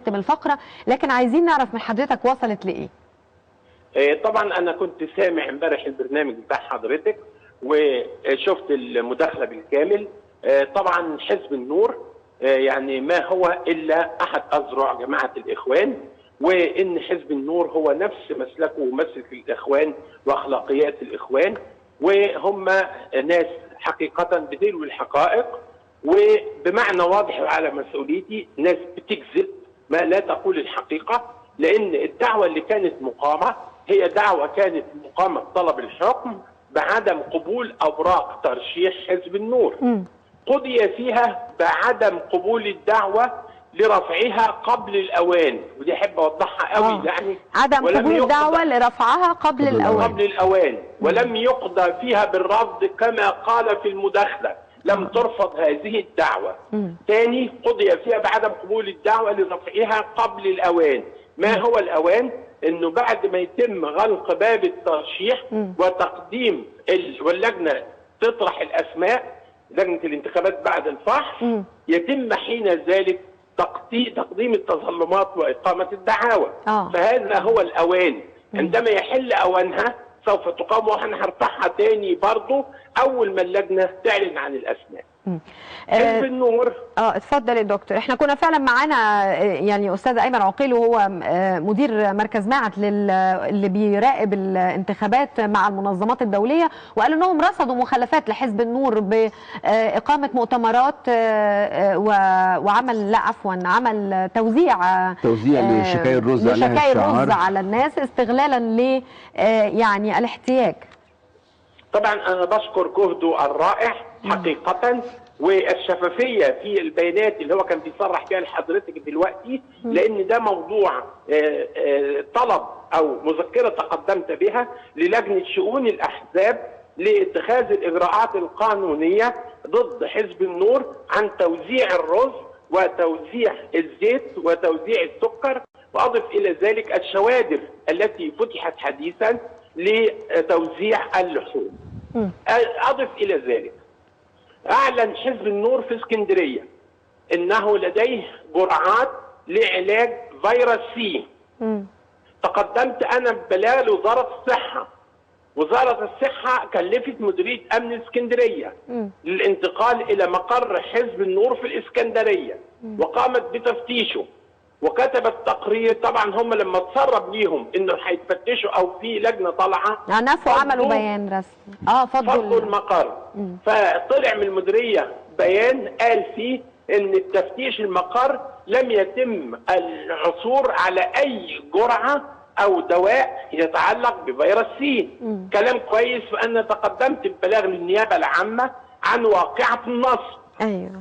نختم الفقره، لكن عايزين نعرف من حضرتك وصلت لايه؟ طبعا انا كنت سامع امبارح البرنامج بتاع حضرتك وشفت المداخله بالكامل. طبعا حزب النور يعني ما هو الا احد اذرع جماعه الاخوان، وان حزب النور هو نفس مسلكه ومسلك الاخوان واخلاقيات الاخوان، وهم ناس حقيقه بتلوي الحقائق، وبمعنى واضح وعلى مسؤوليتي ناس بتكذب ما لا تقول الحقيقه، لان الدعوه اللي كانت مقامه هي دعوه كانت مقامه طلب الحكم بعدم قبول اوراق ترشيح حزب النور. قضي فيها بعدم قبول الدعوه لرفعها قبل الاوان، ودي احب اوضحها قوي يعني عدم قبول الدعوه لرفعها قبل الاوان ولم يقضى فيها بالرفض كما قال في المداخله، لم ترفض هذه الدعوه. ثاني قضي فيها بعدم قبول الدعوه لرفعها قبل الاوان. ما هو الاوان؟ انه بعد ما يتم غلق باب الترشيح وتقديم واللجنه تطرح الاسماء، لجنه الانتخابات بعد الفحص، يتم حين ذلك تقديم التظلمات واقامه الدعاوى. فهذا هو الاوان. عندما يحل اوانها سوف تقام، وانا هرفعها تاني برضه اول ما اللجنه تعلن عن الاسماء. حزب النور اتفضل يا دكتور. احنا كنا فعلا معانا يعني استاذ ايمن عقيل، وهو مدير مركز معهد اللي بيراقب الانتخابات مع المنظمات الدوليه، وقال انهم رصدوا مخالفات لحزب النور باقامه مؤتمرات وعمل عمل توزيع لشكاير الرز على الناس استغلالا ل يعني الاحتياج. طبعا انا بشكر جهده الرائع حقيقه، والشفافيه في البيانات اللي هو كان بيصرح بيها لحضرتك دلوقتي، لان ده موضوع طلب او مذكره تقدمت بها للجنه شؤون الاحزاب لاتخاذ الاجراءات القانونيه ضد حزب النور عن توزيع الرز وتوزيع الزيت وتوزيع السكر، واضف الى ذلك الشوادر التي فتحت حديثا لتوزيع اللحوم. اضف الى ذلك اعلن حزب النور في اسكندريه انه لديه جرعات لعلاج فيروس سي. تقدمت انا ببلاغ لوزاره الصحه. وزاره الصحه كلفت مديريه امن اسكندريه للانتقال الى مقر حزب النور في الاسكندريه، وقامت بتفتيشه وكتبت تقرير. طبعا هم لما تسرب ليهم انه هيتفتشوا او في لجنه طالعه عملوا بيان رسمي فضوا المقر. فطلع من المديريه بيان قال فيه ان التفتيش المقر لم يتم العثور على اي جرعه او دواء يتعلق بفيروس سي. كلام كويس. فانا تقدمت ببلاغ للنيابه العامه عن واقعه النصب.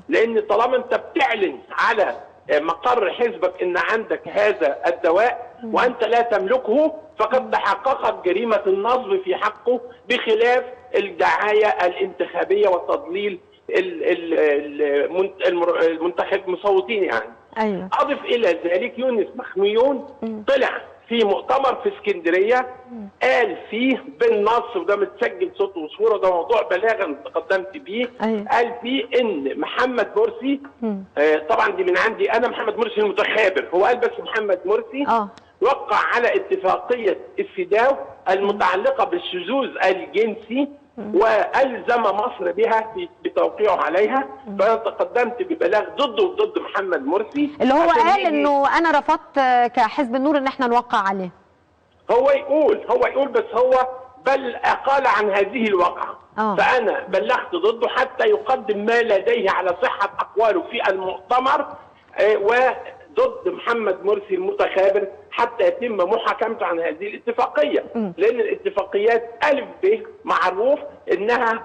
لان طالما انت بتعلن على مقر حزبك ان عندك هذا الدواء وانت لا تملكه، فقد تحققت جريمه النصب في حقه، بخلاف الدعايه الانتخابيه وتضليل المصوتين يعني. اضف الى ذلك يونس مخميون طلع في مؤتمر في اسكندريه قال فيه بالنص، وده متسجل صوت وصوره، ده موضوع بلاغ انا تقدمت بيه. قال فيه ان محمد مرسي طبعا دي من عندي انا، محمد مرسي المتخابر، هو قال بس محمد مرسي وقع على اتفاقيه السيداو المتعلقه بالشذوذ الجنسي والزم مصر بها بتوقيعه عليها. فانا تقدمت ببلاغ ضده وضد محمد مرسي، اللي هو قال انه انا رفضت كحزب النور ان احنا نوقع عليه. هو يقول بس هو بل قال عن هذه الواقعه. فانا بلغت ضده حتى يقدم ما لديه على صحه اقواله في المؤتمر وضد محمد مرسي المتخابر حتى يتم محاكمته عن هذه الاتفاقيه. لان الاتفاقيات الف ب معروف انها